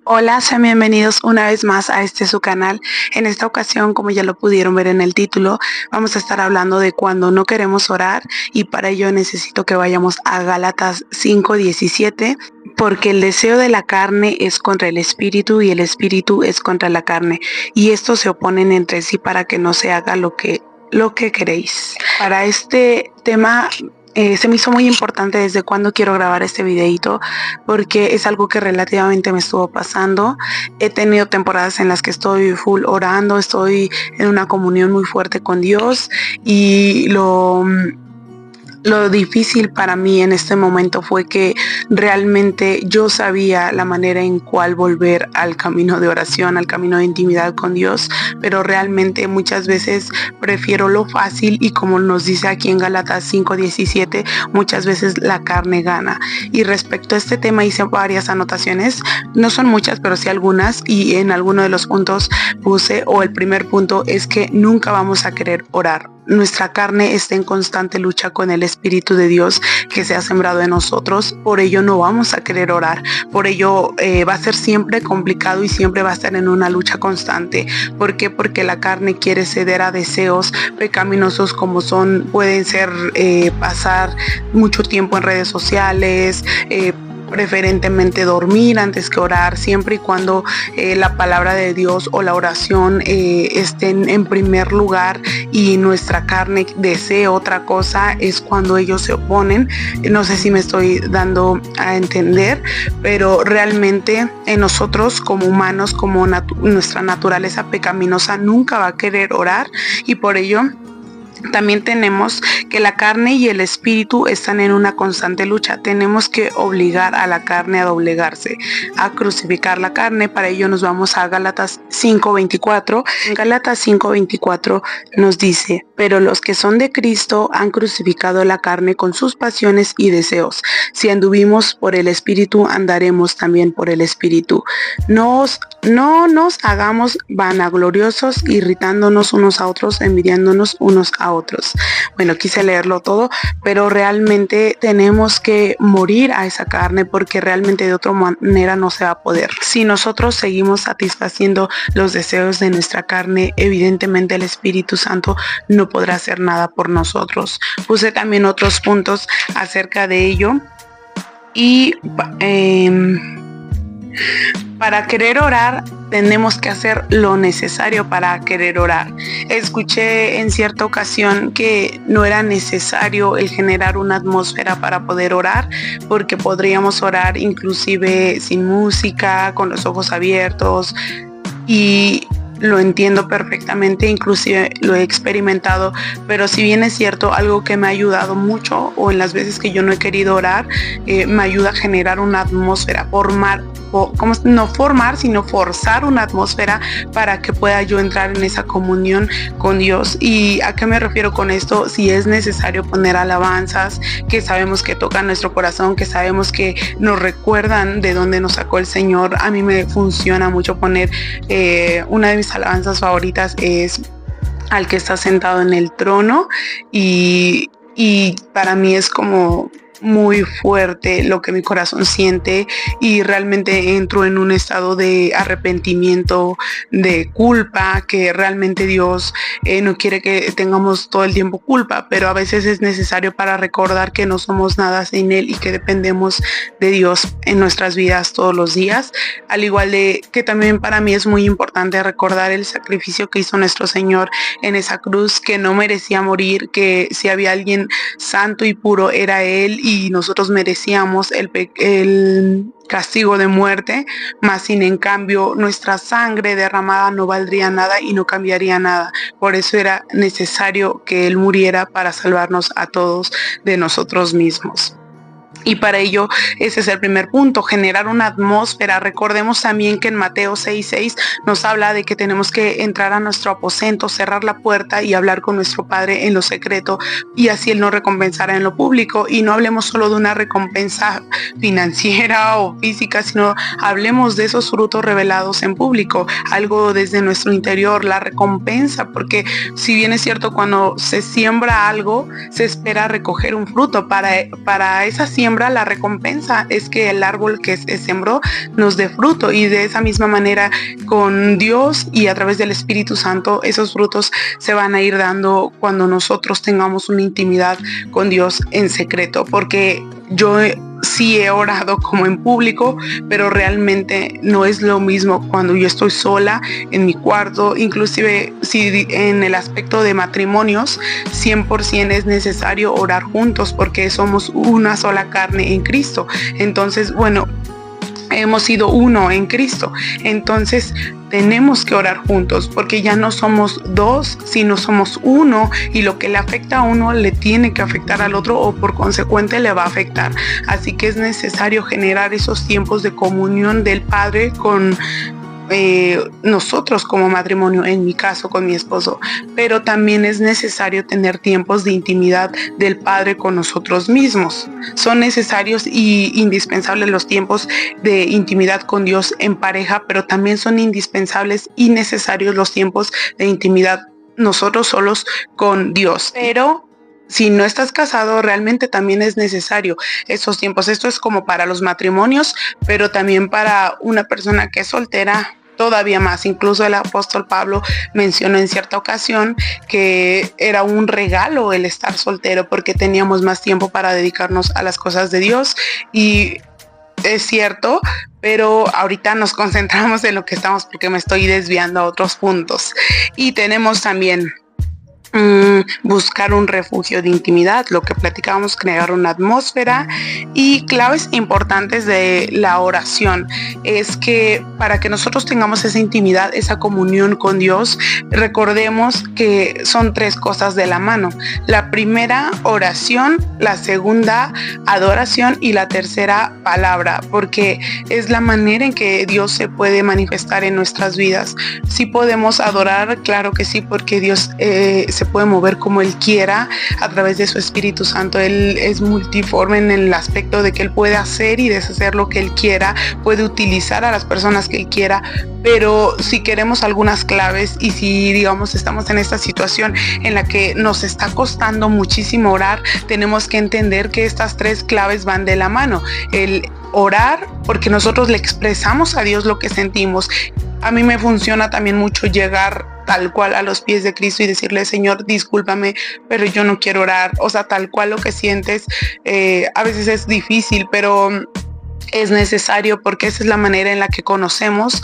Hola, sean bienvenidos una vez más a su canal. En esta ocasión, como ya lo pudieron ver en el título, vamos a estar hablando de cuando no queremos orar, y para ello necesito que vayamos a Gálatas 5:17, porque el deseo de la carne es contra el espíritu y el espíritu es contra la carne, y estos se oponen entre sí para que no se haga lo que queréis. Para este tema se me hizo muy importante desde cuando quiero grabar este videito, porque es algo que relativamente me estuvo pasando. He tenido temporadas en las que estoy full orando, estoy en una comunión muy fuerte con Dios, y lo difícil para mí en este momento fue que realmente yo sabía la manera en cual volver al camino de oración, al camino de intimidad con Dios, pero realmente muchas veces prefiero lo fácil, y como nos dice aquí en Gálatas 5:17, muchas veces la carne gana. Y respecto a este tema hice varias anotaciones, no son muchas, pero sí algunas, y en alguno de los puntos puse, o el primer punto es que nunca vamos a querer orar. Nuestra carne está en constante lucha con el Espíritu de Dios que se ha sembrado en nosotros, por ello no vamos a querer orar, por ello va a ser siempre complicado y siempre va a estar en una lucha constante. ¿Por qué? Porque la carne quiere ceder a deseos pecaminosos, como pueden ser pasar mucho tiempo en redes sociales, preferentemente dormir antes que orar, siempre y cuando la palabra de Dios o la oración estén en primer lugar y nuestra carne desee otra cosa, es cuando ellos se oponen. No sé si me estoy dando a entender, pero realmente en nosotros como humanos, como nuestra naturaleza pecaminosa nunca va a querer orar, y por ello también tenemos que la carne y el espíritu están en una constante lucha. Tenemos que obligar a la carne a doblegarse, a crucificar la carne. Para ello nos vamos a Gálatas 5:24. En Gálatas 5:24 nos dice: pero los que son de Cristo han crucificado la carne con sus pasiones y deseos. Si anduvimos por el espíritu, andaremos también por el espíritu. No nos hagamos vanagloriosos, irritándonos unos a otros, envidiándonos unos a otros. Bueno, quise leerlo todo, pero realmente tenemos que morir a esa carne, porque realmente de otra manera no se va a poder. Si nosotros seguimos satisfaciendo los deseos de nuestra carne, evidentemente el Espíritu Santo no podrá hacer nada por nosotros. Puse también otros puntos acerca de ello, y para querer orar tenemos que hacer lo necesario para querer orar. Escuché en cierta ocasión que no era necesario el generar una atmósfera para poder orar, porque podríamos orar inclusive sin música, con los ojos abiertos, y lo entiendo perfectamente, inclusive lo he experimentado, pero si bien es cierto, algo que me ha ayudado mucho, o en las veces que yo no he querido orar, me ayuda a generar una atmósfera, no formar, sino forzar una atmósfera para que pueda yo entrar en esa comunión con Dios. ¿Y a qué me refiero con esto? Si es necesario poner alabanzas que sabemos que tocan nuestro corazón, que sabemos que nos recuerdan de dónde nos sacó el Señor. A mí me funciona mucho poner, una de mis alabanzas favoritas es Al que está sentado en el trono, y para mí es como muy fuerte lo que mi corazón siente, y realmente entro en un estado de arrepentimiento, de culpa, que realmente Dios no quiere que tengamos todo el tiempo culpa, pero a veces es necesario para recordar que no somos nada sin Él y que dependemos de Dios en nuestras vidas todos los días. Al igual de que también para mí es muy importante recordar el sacrificio que hizo nuestro Señor en esa cruz, que no merecía morir, que si había alguien santo y puro era Él, y nosotros merecíamos el castigo de muerte, mas sin en cambio nuestra sangre derramada no valdría nada y no cambiaría nada. Por eso era necesario que Él muriera, para salvarnos a todos de nosotros mismos. Y para ello, ese es el primer punto, generar una atmósfera. Recordemos también que en Mateo 6:6 nos habla de que tenemos que entrar a nuestro aposento, cerrar la puerta y hablar con nuestro Padre en lo secreto, y así Él nos recompensará en lo público. Y no hablemos solo de una recompensa financiera o física, sino hablemos de esos frutos revelados en público, algo desde nuestro interior, la recompensa, porque si bien es cierto, cuando se siembra algo, se espera recoger un fruto. Para esa siembra siembra, la recompensa es que el árbol que se sembró nos dé fruto, y de esa misma manera con Dios y a través del Espíritu Santo esos frutos se van a ir dando cuando nosotros tengamos una intimidad con Dios en secreto, porque yo sí he orado como en público, pero realmente no es lo mismo cuando yo estoy sola en mi cuarto. Inclusive si en el aspecto de matrimonios 100% es necesario orar juntos, porque somos una sola carne en Cristo. Entonces, bueno, hemos sido uno en Cristo. Entonces tenemos que orar juntos, porque ya no somos dos, sino somos uno, y lo que le afecta a uno le tiene que afectar al otro, o por consecuente le va a afectar. Así que es necesario generar esos tiempos de comunión del Padre con nosotros como matrimonio, en mi caso con mi esposo, pero también es necesario tener tiempos de intimidad del Padre con nosotros mismos. Son necesarios y indispensables los tiempos de intimidad con Dios en pareja, pero también son indispensables y necesarios los tiempos de intimidad nosotros solos con Dios. Pero si no estás casado, realmente también es necesario esos tiempos. Esto es como para los matrimonios, pero también para una persona que es soltera, todavía más. Incluso el apóstol Pablo mencionó en cierta ocasión que era un regalo el estar soltero, porque teníamos más tiempo para dedicarnos a las cosas de Dios. Y es cierto, pero ahorita nos concentramos en lo que estamos, porque me estoy desviando a otros puntos. Y tenemos también buscar un refugio de intimidad, lo que platicábamos, crear una atmósfera. Y claves importantes de la oración es que para que nosotros tengamos esa intimidad, esa comunión con Dios, recordemos que son tres cosas de la mano: la primera, oración; la segunda, adoración; y la tercera, palabra, porque es la manera en que Dios se puede manifestar en nuestras vidas. Sí podemos adorar, claro que sí, porque Dios se puede mover como Él quiera a través de su Espíritu Santo. Él es multiforme en el aspecto de que Él puede hacer y deshacer lo que Él quiera, puede utilizar a las personas que Él quiera. Pero si queremos algunas claves, y si digamos estamos en esta situación en la que nos está costando muchísimo orar, tenemos que entender que estas tres claves van de la mano. El orar, porque nosotros le expresamos a Dios lo que sentimos. A mí me funciona también mucho llegar tal cual a los pies de Cristo y decirle: Señor, discúlpame, pero yo no quiero orar. O sea, tal cual lo que sientes. A veces es difícil, pero es necesario, porque esa es la manera en la que conocemos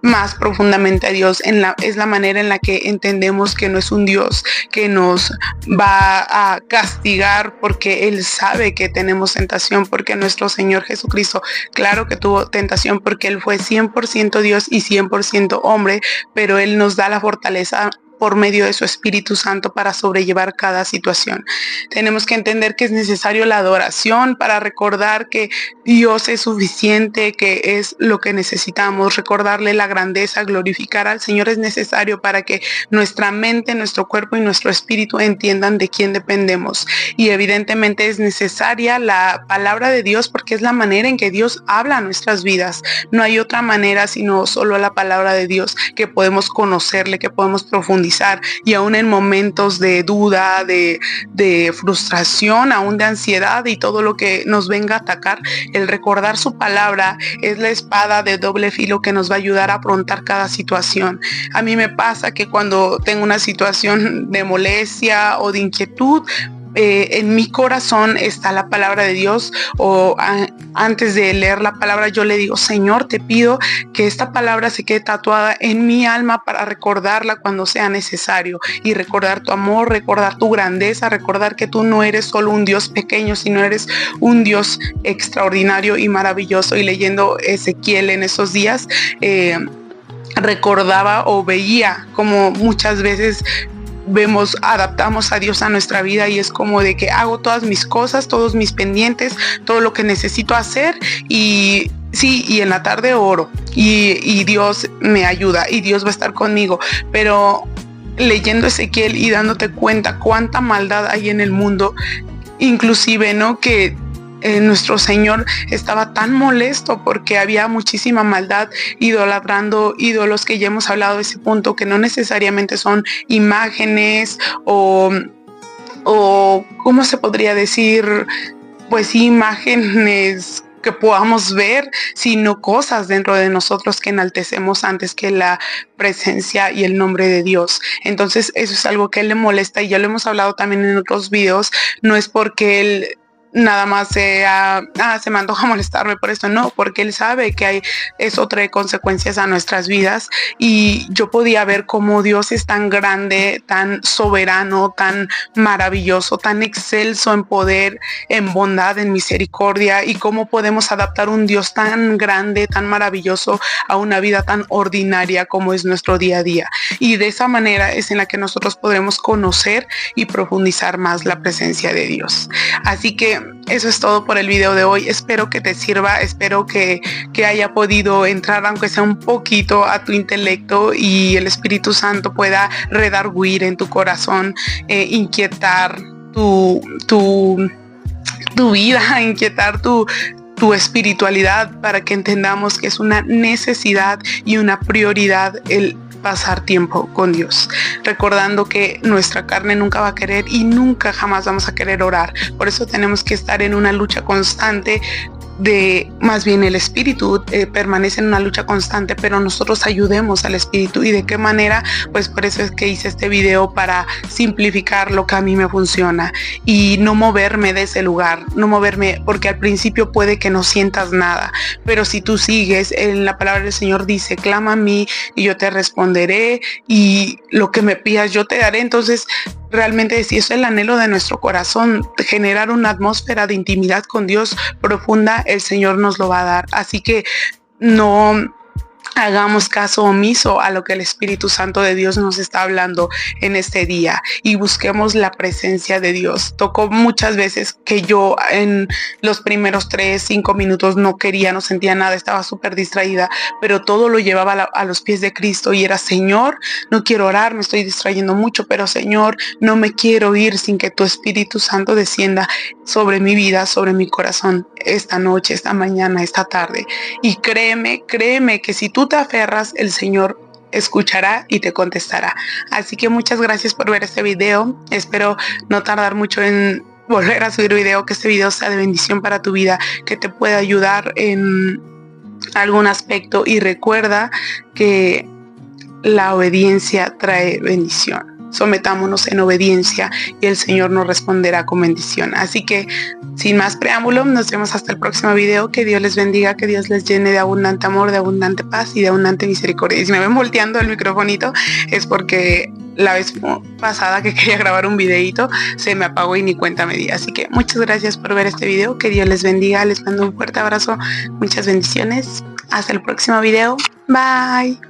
más profundamente a Dios. Es la manera en la que entendemos que no es un Dios que nos va a castigar porque Él sabe que tenemos tentación, porque nuestro Señor Jesucristo, claro que tuvo tentación, porque Él fue 100% Dios y 100% hombre, pero Él nos da la fortaleza por medio de su Espíritu Santo para sobrellevar cada situación. Tenemos que entender que es necesario la adoración para recordar que Dios es suficiente, que es lo que necesitamos, recordarle la grandeza, glorificar al Señor es necesario para que nuestra mente, nuestro cuerpo y nuestro espíritu entiendan de quién dependemos. Y evidentemente es necesaria la palabra de Dios, porque es la manera en que Dios habla a nuestras vidas. No hay otra manera sino solo la palabra de Dios, que podemos conocerle, que podemos profundizar. Y aún en momentos de duda, de frustración, aún de ansiedad y todo lo que nos venga a atacar, el recordar su palabra es la espada de doble filo que nos va a ayudar a afrontar cada situación. A mí me pasa que cuando tengo una situación de molestia o de inquietud, en mi corazón está la palabra de Dios, o antes de leer la palabra yo le digo: Señor, te pido que esta palabra se quede tatuada en mi alma para recordarla cuando sea necesario, y recordar tu amor, recordar tu grandeza, recordar que tú no eres solo un Dios pequeño, sino eres un Dios extraordinario y maravilloso. Y leyendo Ezequiel en esos días, recordaba o veía como muchas veces adaptamos a Dios a nuestra vida, y es como de que hago todas mis cosas, todos mis pendientes, todo lo que necesito hacer, y sí, y en la tarde oro, y Dios me ayuda, y Dios va a estar conmigo. Pero leyendo Ezequiel y dándote cuenta cuánta maldad hay en el mundo, inclusive, ¿no?, que nuestro Señor estaba tan molesto porque había muchísima maldad, idolatrando ídolos, que ya hemos hablado de ese punto, que no necesariamente son imágenes o ¿cómo se podría decir? pues imágenes que podamos ver, sino cosas dentro de nosotros que enaltecemos antes que la presencia y el nombre de Dios. Entonces eso es algo que a él le molesta y ya lo hemos hablado también en otros videos. No es porque él nada más sea, se me antoja molestarme por esto, no, porque él sabe que eso trae consecuencias a nuestras vidas. Y yo podía ver cómo Dios es tan grande, tan soberano, tan maravilloso, tan excelso en poder, en bondad, en misericordia, y cómo podemos adaptar un Dios tan grande, tan maravilloso a una vida tan ordinaria como es nuestro día a día. Y de esa manera es en la que nosotros podremos conocer y profundizar más la presencia de Dios. Así que eso es todo por el video de hoy. Espero que te sirva, espero que haya podido entrar aunque sea un poquito a tu intelecto y el Espíritu Santo pueda redarguir en tu corazón, inquietar tu vida, inquietar tu espiritualidad, para que entendamos que es una necesidad y una prioridad el pasar tiempo con Dios, recordando que nuestra carne nunca va a querer y nunca jamás vamos a querer orar. Por eso tenemos que estar en una lucha constante más bien el espíritu permanece en una lucha constante, pero nosotros ayudemos al espíritu. ¿Y de qué manera? Pues por eso es que hice este video, para simplificar lo que a mí me funciona y no moverme de ese lugar, no moverme, porque al principio puede que no sientas nada, pero si tú sigues, en la palabra del Señor dice, clama a mí y yo te responderé, y lo que me pidas yo te daré. Entonces realmente, si eso es el anhelo de nuestro corazón, generar una atmósfera de intimidad con Dios profunda, el Señor nos lo va a dar. Así que no hagamos caso omiso a lo que el Espíritu Santo de Dios nos está hablando en este día y busquemos la presencia de Dios. Tocó muchas veces que yo en los primeros 3-5 minutos no sentía nada, estaba súper distraída, pero todo lo llevaba a los pies de Cristo y era: Señor, no quiero orar, me estoy distrayendo mucho, pero Señor, no me quiero ir sin que tu Espíritu Santo descienda sobre mi vida, sobre mi corazón, esta noche, esta mañana, esta tarde. Y créeme que si tú te aferras, el Señor escuchará y te contestará. Así que muchas gracias por ver este video. Espero no tardar mucho en volver a subir video, que este video sea de bendición para tu vida, que te pueda ayudar en algún aspecto, y recuerda que la obediencia trae bendición. Sometámonos en obediencia y el Señor nos responderá con bendición. Así que sin más preámbulo, nos vemos hasta el próximo video. Que Dios les bendiga, que Dios les llene de abundante amor, de abundante paz y de abundante misericordia. Y si me ven volteando el microfonito, es porque la vez pasada que quería grabar un videito se me apagó y ni cuenta me di. Así que muchas gracias por ver este video. Que Dios les bendiga, les mando un fuerte abrazo, muchas bendiciones. Hasta el próximo video. Bye.